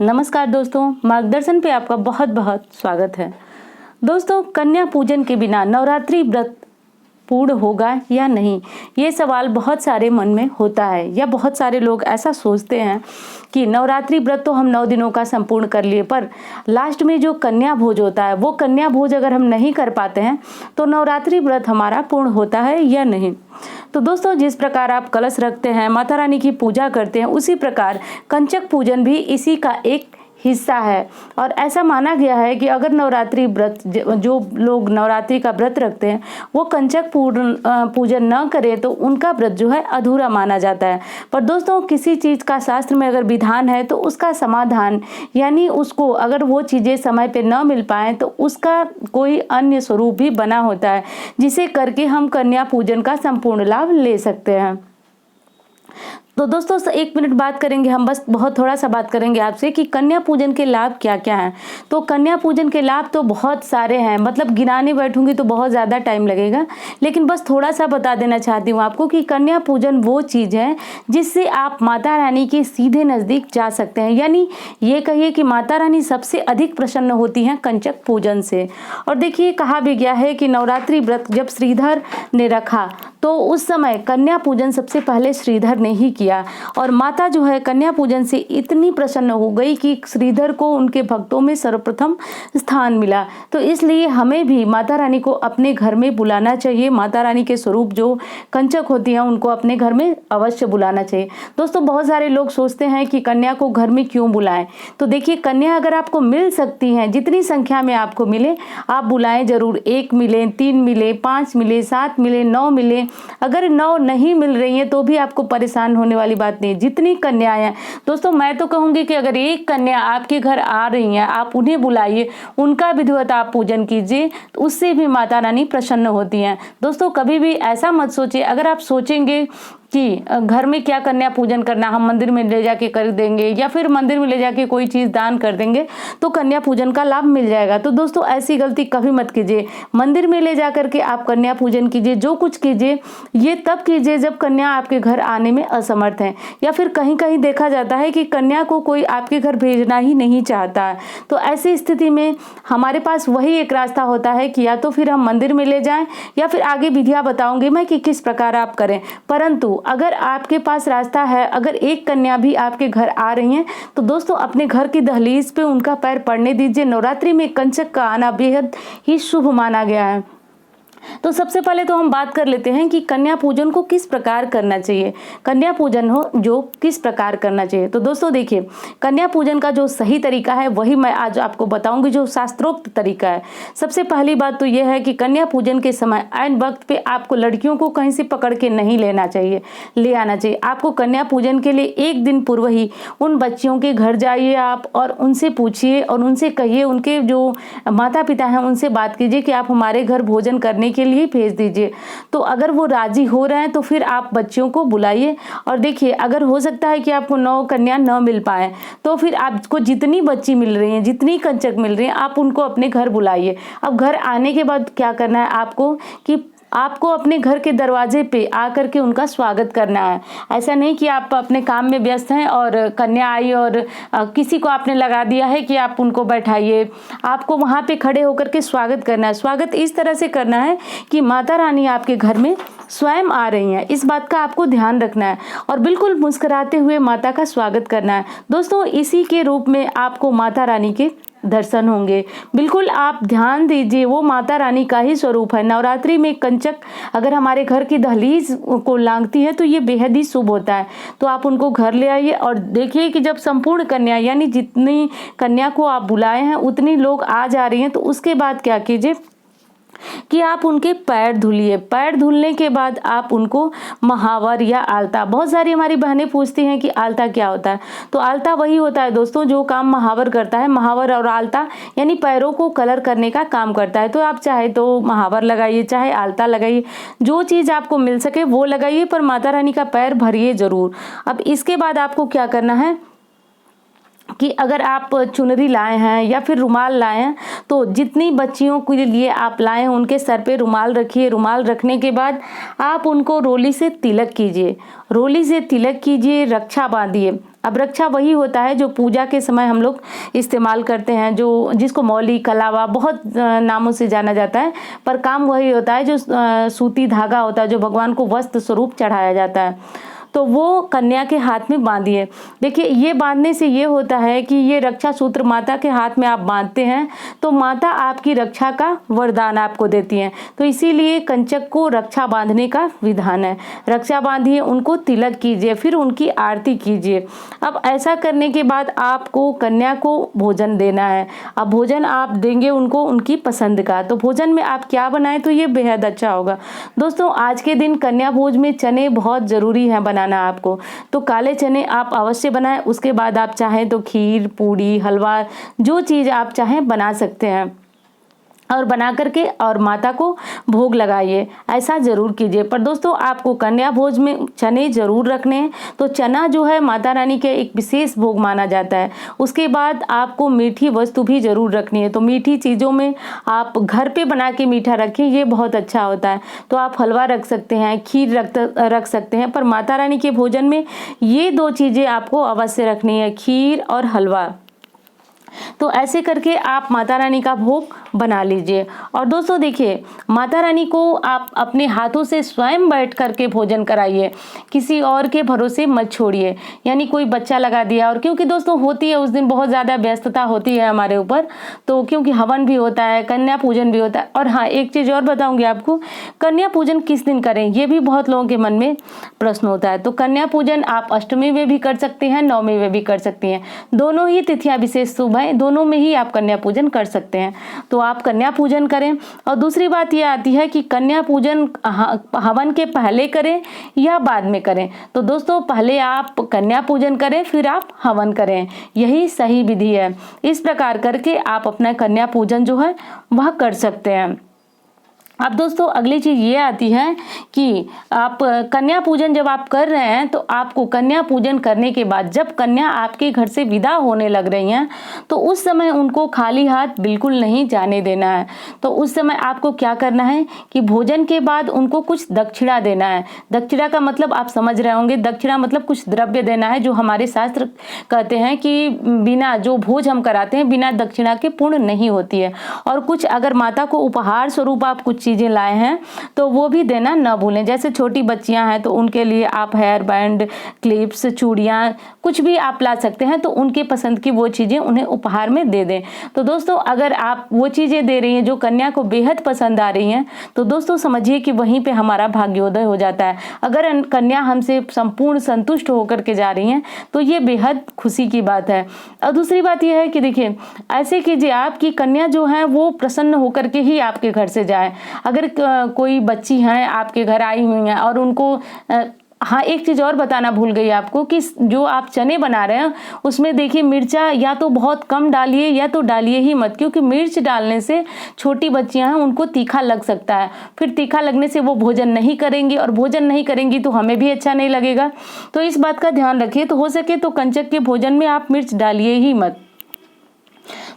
नमस्कार दोस्तों, मार्गदर्शन पे आपका बहुत बहुत स्वागत है। दोस्तों, कन्या पूजन के बिना नवरात्रि व्रत पूर्ण होगा या नहीं, ये सवाल बहुत सारे मन में होता है। या बहुत सारे लोग ऐसा सोचते हैं कि नवरात्रि व्रत तो हम 9 दिनों का संपूर्ण कर लिए, पर लास्ट में जो कन्या भोज होता है, वो कन्या भोज अगर हम नहीं कर पाते हैं तो नवरात्रि व्रत हमारा पूर्ण होता है या नहीं। तो दोस्तों, जिस प्रकार आप कलश रखते हैं, माता रानी की पूजा करते हैं, उसी प्रकार कंचक पूजन भी इसी का एक हिस्सा है। और ऐसा माना गया है कि अगर नवरात्रि व्रत जो लोग नवरात्रि का व्रत रखते हैं वो कंचक पूजन न करें तो उनका व्रत जो है अधूरा माना जाता है। पर दोस्तों, किसी चीज़ का शास्त्र में अगर विधान है तो उसका समाधान, यानी उसको अगर वो चीज़ें समय पे न मिल पाएँ तो उसका कोई अन्य स्वरूप भी बना होता है, जिसे करके हम कन्या पूजन का संपूर्ण लाभ ले सकते हैं। तो दोस्तों, 1 मिनट बात करेंगे हम, बस बहुत थोड़ा सा बात करेंगे आपसे कि कन्या पूजन के लाभ क्या क्या हैं। तो कन्या पूजन के लाभ तो बहुत सारे हैं, मतलब गिनाने बैठूंगी तो बहुत ज़्यादा टाइम लगेगा, लेकिन बस थोड़ा सा बता देना चाहती हूँ आपको कि कन्या पूजन वो चीज़ है जिससे आप माता रानी के सीधे नज़दीक जा सकते हैं। यानी ये कहिए कि माता रानी सबसे अधिक प्रसन्न होती हैं कंचक पूजन से। और देखिए, कहा भी गया है कि नवरात्रि व्रत जब श्रीधर ने रखा तो उस समय कन्या पूजन सबसे पहले श्रीधर ने ही किया, और माता जो है कन्या पूजन से इतनी प्रसन्न हो गई कि श्रीधर को उनके भक्तों में सर्वप्रथम स्थान मिला। तो इसलिए हमें भी माता रानी को अपने घर में बुलाना चाहिए। माता रानी के स्वरूप जो कंचक होती हैं उनको अपने घर में अवश्य बुलाना चाहिए। दोस्तों, बहुत सारे लोग सोचते हैं कि कन्या को घर में क्यों बुलाएं। तो देखिए, कन्या अगर आपको मिल सकती हैं, जितनी संख्या में आपको मिले आप बुलाएं जरूर। 1 मिले, 3 मिले, 5 मिले, 7 मिले, 9 मिले। अगर 9 नहीं मिल रही हैं तो भी आपको परेशान होने वाली बात नहीं। जितनी कन्याएं हैं दोस्तों, मैं तो कहूंगी कि अगर एक कन्या आपके घर आ रही हैं, आप उन्हें बुलाइए, उनका विधिवत आप पूजन कीजिए, तो उससे भी माता रानी प्रसन्न होती हैं। दोस्तों, कभी भी ऐसा मत सोचिए। अगर आप सोचेंगे कि घर में क्या कन्या पूजन करना, हम मंदिर में ले जाके कर देंगे या फिर मंदिर में ले जाके कोई चीज़ दान कर देंगे तो कन्या पूजन का लाभ मिल जाएगा, तो दोस्तों ऐसी गलती कभी मत कीजिए। मंदिर में ले जा करके आप कन्या पूजन कीजिए, जो कुछ कीजिए ये तब कीजिए जब कन्या आपके घर आने में असमर्थ है, या फिर कहीं कहीं देखा जाता है कि कन्या को कोई आपके घर भेजना ही नहीं चाहता है। तो ऐसी स्थिति में हमारे पास वही एक रास्ता होता है कि या तो फिर हम मंदिर में ले जाएं, या फिर आगे विधियां बताऊंगी मैं कि किस प्रकार आप करें। परंतु अगर आपके पास रास्ता है, अगर एक कन्या भी आपके घर आ रही हैं तो दोस्तों अपने घर की दहलीज पे उनका पैर पड़ने दीजिए। नवरात्रि में कंचक का आना बेहद ही शुभ माना गया है। तो सबसे पहले तो हम बात कर लेते हैं कि कन्या पूजन को किस प्रकार करना चाहिए। कन्या पूजन हो जो किस प्रकार करना चाहिए, तो दोस्तों देखिए, कन्या पूजन का जो सही तरीका है वही मैं आज आपको बताऊंगी, जो शास्त्रोक्त तरीका है। सबसे पहली बात तो यह है कि कन्या पूजन के समय ऐन वक्त पे आपको लड़कियों को कहीं से पकड़ के नहीं लेना चाहिए, ले आना चाहिए। आपको कन्या पूजन के लिए 1 दिन पूर्व ही उन बच्चियों के घर जाइए आप, और उनसे पूछिए और उनसे कहिए, उनके जो माता पिता हैं उनसे बात कीजिए कि आप हमारे घर भोजन करने के लिए भेज दीजिए। तो अगर वो राजी हो रहे हैं तो फिर आप बच्चियों को बुलाइए। और देखिए, अगर हो सकता है कि आपको 9 कन्या न मिल पाए तो फिर आपको जितनी बच्ची मिल रही हैं, जितनी कंचक मिल रही हैं, आप उनको अपने घर बुलाइए। अब घर आने के बाद क्या करना है आपको कि आपको अपने घर के दरवाजे पे आकर के उनका स्वागत करना है। ऐसा नहीं कि आप अपने काम में व्यस्त हैं और कन्या आई और किसी को आपने लगा दिया है कि आप उनको बैठाइए। आपको वहाँ पे खड़े होकर के स्वागत करना है। स्वागत इस तरह से करना है कि माता रानी आपके घर में स्वयं आ रही हैं, इस बात का आपको ध्यान रखना है, और बिल्कुल मुस्कुराते हुए माता का स्वागत करना है। दोस्तों, इसी के रूप में आपको माता रानी के दर्शन होंगे। बिल्कुल आप ध्यान दीजिए, वो माता रानी का ही स्वरूप है। नवरात्रि में कंचक अगर हमारे घर की दहलीज को लांघती है तो ये बेहद ही शुभ होता है। तो आप उनको घर ले आइए और देखिए कि जब संपूर्ण कन्या, यानी जितनी कन्या को आप बुलाए हैं उतनी लोग आ जा रही हैं, तो उसके बाद क्या कीजिए कि आप उनके पैर धुलिए। पैर धुलने के बाद आप उनको महावर या आलता, बहुत सारी हमारी बहनें पूछती हैं कि आलता क्या होता है, तो आलता वही होता है दोस्तों जो काम महावर करता है। महावर और आलता यानी पैरों को कलर करने का काम करता है। तो आप चाहे तो महावर लगाइए, चाहे आलता लगाइए, जो चीज़ आपको मिल सके वो लगाइए, पर माता रानी का पैर भरिए जरूर। अब इसके बाद आपको क्या करना है कि अगर आप चुनरी लाए हैं या फिर रुमाल लाए हैं, तो जितनी बच्चियों के लिए आप लाए हैं उनके सर पे रुमाल रखिए। रुमाल रखने के बाद आप उनको रोली से तिलक कीजिए, रोली से तिलक कीजिए, रक्षा बांधिए। अब रक्षा वही होता है जो पूजा के समय हम लोग इस्तेमाल करते हैं, जो जिसको मौली, कलावा, बहुत नामों से जाना जाता है, पर काम वही होता है जो सूती धागा होता है, जो भगवान को वस्त्र स्वरूप चढ़ाया जाता है। तो वो कन्या के हाथ में बांधिए। देखिए, ये बांधने से ये होता है कि ये रक्षा सूत्र माता के हाथ में आप बांधते हैं तो माता आपकी रक्षा का वरदान आपको देती हैं। तो इसीलिए कंचक को रक्षा बांधने का विधान है। रक्षा बांधिए, उनको तिलक कीजिए, फिर उनकी आरती कीजिए। अब ऐसा करने के बाद आपको कन्या को भोजन देना है। अब भोजन आप देंगे उनको उनकी पसंद का। तो भोजन में आप क्या बनाएं तो ये बेहद अच्छा होगा। दोस्तों, आज के दिन कन्या भोज में चने बहुत ज़रूरी हैं बनाना आपको। तो काले चने आप अवश्य बनाएं। उसके बाद आप चाहें तो खीर, पूड़ी, हलवा, जो चीज़ आप चाहें बना सकते हैं और बना करके और माता को भोग लगाइए। ऐसा ज़रूर कीजिए। पर दोस्तों, आपको कन्या भोज में चने ज़रूर रखने हैं। तो चना जो है माता रानी के एक विशेष भोग माना जाता है। उसके बाद आपको मीठी वस्तु भी ज़रूर रखनी है। तो मीठी चीज़ों में आप घर पे बना के मीठा रखें, ये बहुत अच्छा होता है। तो आप हलवा रख सकते हैं, खीर रख सकते हैं, पर माता रानी के भोजन में ये 2 चीज़ें आपको अवश्य रखनी है, खीर और हलवा। तो ऐसे करके आप माता रानी का भोग बना लीजिए। और दोस्तों देखिए, माता रानी को आप अपने हाथों से स्वयं बैठ करके भोजन कराइए, किसी और के भरोसे मत छोड़िए। यानी कोई बच्चा लगा दिया, और क्योंकि दोस्तों होती है उस दिन बहुत ज़्यादा व्यस्तता होती है हमारे ऊपर, तो क्योंकि हवन भी होता है, कन्या पूजन भी होता है। और हाँ, एक चीज़ और बताऊँगी आपको, कन्या पूजन किस दिन करें ये भी बहुत लोगों के मन में प्रश्न होता है। तो कन्या पूजन आप अष्टमी में भी कर सकते हैं, नवमी में भी कर सकती हैं। दोनों ही तिथियाँ विशेष शुभ हैं, दोनों में ही आप कन्या पूजन कर सकते हैं। तो आप कन्या पूजन करें। और दूसरी बात यह आती है कि कन्या पूजन हवन के पहले करें या बाद में करें। तो दोस्तों, पहले आप कन्या पूजन करें, फिर आप हवन करें, यही सही विधि है। इस प्रकार करके आप अपना कन्या पूजन जो है वह कर सकते हैं। अब दोस्तों, अगली चीज़ ये आती है कि आप कन्या पूजन जब आप कर रहे हैं तो आपको कन्या पूजन करने के बाद जब कन्या आपके घर से विदा होने लग रही हैं तो उस समय उनको खाली हाथ बिल्कुल नहीं जाने देना है। तो उस समय आपको क्या करना है कि भोजन के बाद उनको कुछ दक्षिणा देना है। दक्षिणा का मतलब आप समझ रहे होंगे, दक्षिणा मतलब कुछ द्रव्य देना है, जो हमारे शास्त्र कहते हैं कि बिना जो भोज हम कराते हैं बिना दक्षिणा के पूर्ण नहीं होती है। और कुछ अगर माता को उपहार स्वरूप आप कुछ चीज़ें लाए हैं तो वो भी देना न भूलें। जैसे छोटी बच्चियां हैं तो उनके लिए आप हेयर बैंड, क्लिप्स, चूड़ियाँ, कुछ भी आप ला सकते हैं। तो उनके पसंद की वो चीज़ें उन्हें उपहार में दे दें। तो दोस्तों, अगर आप वो चीज़ें दे रही हैं जो कन्या को बेहद पसंद आ रही हैं तो दोस्तों समझिए कि वहीं पे हमारा भाग्योदय हो जाता है। अगर कन्या हमसे संपूर्ण संतुष्ट होकर के जा रही हैं तो ये बेहद खुशी की बात है। और दूसरी बात यह है कि देखिए, ऐसे कीजिए आपकी कन्या जो है वो प्रसन्न होकर के ही आपके घर से जाए। अगर कोई बच्ची हैं आपके घर आई हुई हैं और उनको हाँ, एक चीज़ और बताना भूल गई आपको कि जो आप चने बना रहे हैं उसमें देखिए मिर्चा या तो बहुत कम डालिए या तो डालिए ही मत, क्योंकि मिर्च डालने से छोटी बच्चियां हैं उनको तीखा लग सकता है। फिर तीखा लगने से वो भोजन नहीं करेंगी, और भोजन नहीं करेंगी तो हमें भी अच्छा नहीं लगेगा। तो इस बात का ध्यान रखिए। तो हो सके तो कंचक के भोजन में आप मिर्च डालिए ही मत।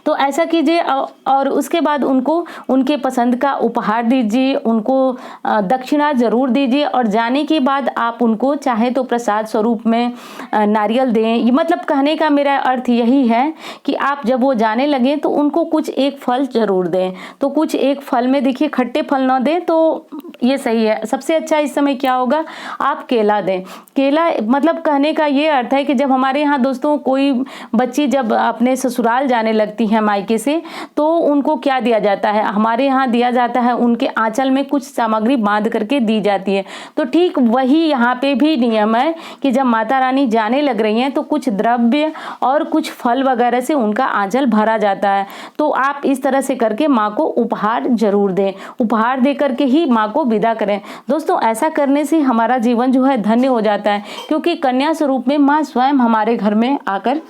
तो ऐसा कीजिए और उसके बाद उनको उनके पसंद का उपहार दीजिए, उनको दक्षिणा ज़रूर दीजिए। और जाने के बाद आप उनको चाहे तो प्रसाद स्वरूप में नारियल दें। ये मतलब कहने का मेरा अर्थ यही है कि आप जब वो जाने लगें तो उनको कुछ एक फल ज़रूर दें। तो कुछ एक फल में देखिए खट्टे फल ना दें तो ये सही है। सबसे अच्छा इस समय क्या होगा, आप केला दें। केला मतलब कहने का ये अर्थ है कि जब हमारे यहाँ दोस्तों कोई बच्ची जब अपने ससुराल जाने लगती है मायके से, तो उनको क्या दिया जाता है, हमारे यहाँ दिया जाता है उनके आंचल में कुछ सामग्री बांध करके दी जाती है। तो ठीक वही यहाँ पे भी नियम है कि जब माता रानी जाने लग रही हैं तो कुछ द्रव्य और कुछ फल वगैरह से उनका आंचल भरा जाता है। तो आप इस तरह से करके माँ को उपहार जरूर दें। उपहार दे करके ही माँ को विदा करें। दोस्तों, ऐसा करने से हमारा जीवन जो है धन्य हो जाता है, क्योंकि कन्या स्वरूप में माँ स्वयं हमारे घर में आकर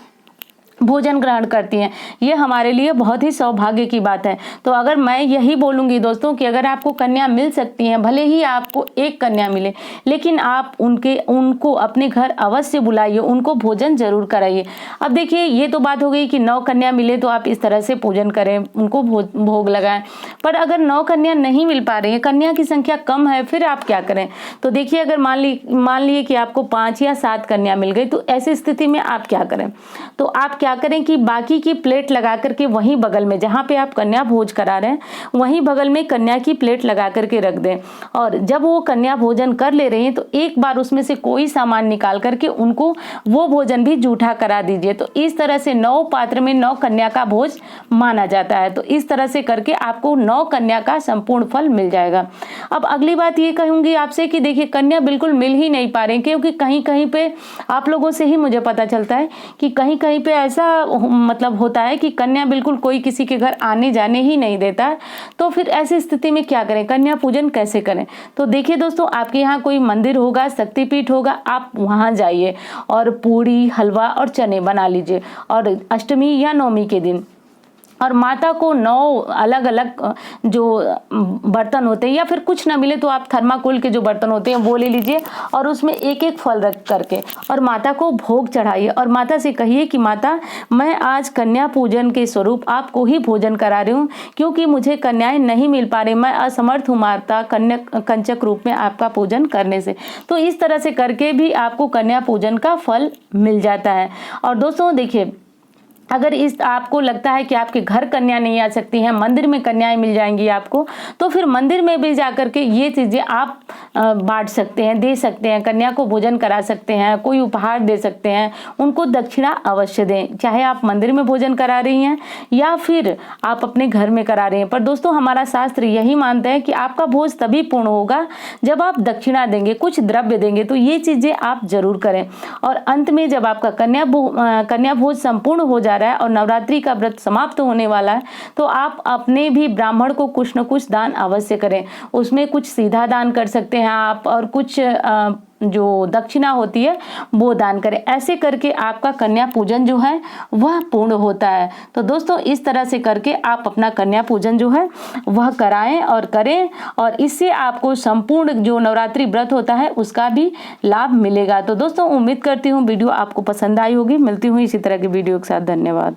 भोजन ग्रहण करती हैं। ये हमारे लिए बहुत ही सौभाग्य की बात है। तो अगर मैं यही बोलूँगी दोस्तों कि अगर आपको कन्या मिल सकती हैं, भले ही आपको एक कन्या मिले, लेकिन आप उनको अपने घर अवश्य बुलाइए, उनको भोजन जरूर कराइए। अब देखिए, ये तो बात हो गई कि 9 कन्या मिले तो आप इस तरह से पूजन करें, उनको भोग लगाएं। पर अगर 9 कन्या नहीं मिल पा रही है, कन्या की संख्या कम है, फिर आप क्या करें? तो देखिए, अगर मान लिए कि आपको 5 या 7 कन्या मिल गई, तो ऐसी स्थिति में आप क्या करें? तो आप क्या करें कि बाकी की प्लेट लगा करके वहीं बगल में, जहाँ पे आप कन्या भोज करा रहे हैं, वहीं बगल में कन्या की प्लेट लगा करके रख दें। और जब वो कन्या भोजन कर ले रही हैं तो एक बार उसमें से कोई सामान निकाल करके उनको वो भोजन भी जूठा करा दीजिए। तो इस तरह से 9 पात्र में 9 कन्या का भोज माना जाता है। तो इस तरह से करके आपको 9 कन्या का संपूर्ण फल मिल जाएगा। अब अगली बात ये कहूंगी आपसे कि देखिए, कन्या बिल्कुल मिल ही नहीं पा रही, क्योंकि कहीं कहीं पे आप लोगों से ही मुझे पता चलता है कि कहीं कहीं पे ऐसा मतलब होता है कि कन्या बिल्कुल कोई किसी के घर आने जाने ही नहीं देता है। तो फिर ऐसी स्थिति में क्या करें, कन्या पूजन कैसे करें? तो देखिए दोस्तों, आपके यहाँ कोई मंदिर होगा, शक्तिपीठ होगा, आप वहाँ जाइए और पूड़ी, हलवा और चने बना लीजिए। और अष्टमी या नवमी के दिन और माता को 9 अलग अलग जो बर्तन होते हैं, या फिर कुछ ना मिले तो आप थर्माकोल के जो बर्तन होते हैं वो ले लीजिए और उसमें एक एक फल रख करके और माता को भोग चढ़ाइए। और माता से कहिए कि माता, मैं आज कन्या पूजन के स्वरूप आपको ही भोजन करा रही हूँ, क्योंकि मुझे कन्याएं नहीं मिल पा रही, मैं असमर्थ हूँ माता कंचक रूप में आपका पूजन करने से। तो इस तरह से करके भी आपको कन्या पूजन का फल मिल जाता है। और दोस्तों देखिए, अगर आपको लगता है कि आपके घर कन्या नहीं आ सकती हैं, मंदिर में कन्याएं मिल जाएंगी आपको, तो फिर मंदिर में भी जाकर के ये चीज़ें आप बांट सकते हैं, दे सकते हैं, कन्या को भोजन करा सकते हैं, कोई उपहार दे सकते हैं, उनको दक्षिणा अवश्य दें, चाहे आप मंदिर में भोजन करा रही हैं या फिर आप अपने घर में करा रही हैं। पर दोस्तों, हमारा शास्त्र यही मानता है कि आपका भोज तभी पूर्ण होगा जब आप दक्षिणा देंगे, कुछ द्रव्य देंगे। तो ये चीज़ें आप जरूर करें। और अंत में जब आपका कन्या भोज संपूर्ण हो जा रहा है और नवरात्रि का व्रत समाप्त होने वाला है, तो आप अपने भी ब्राह्मण को कुछ न कुछ दान अवश्य करें। उसमें कुछ सीधा दान कर सकते हैं आप, और कुछ जो दक्षिणा होती है वो दान करें। ऐसे करके आपका कन्या पूजन जो है वह पूर्ण होता है। तो दोस्तों, इस तरह से करके आप अपना कन्या पूजन जो है वह कराएं और करें, और इससे आपको संपूर्ण जो नवरात्रि व्रत होता है उसका भी लाभ मिलेगा। तो दोस्तों, उम्मीद करती हूँ वीडियो आपको पसंद आई होगी। मिलती हूँ इसी तरह की वीडियो के साथ। धन्यवाद।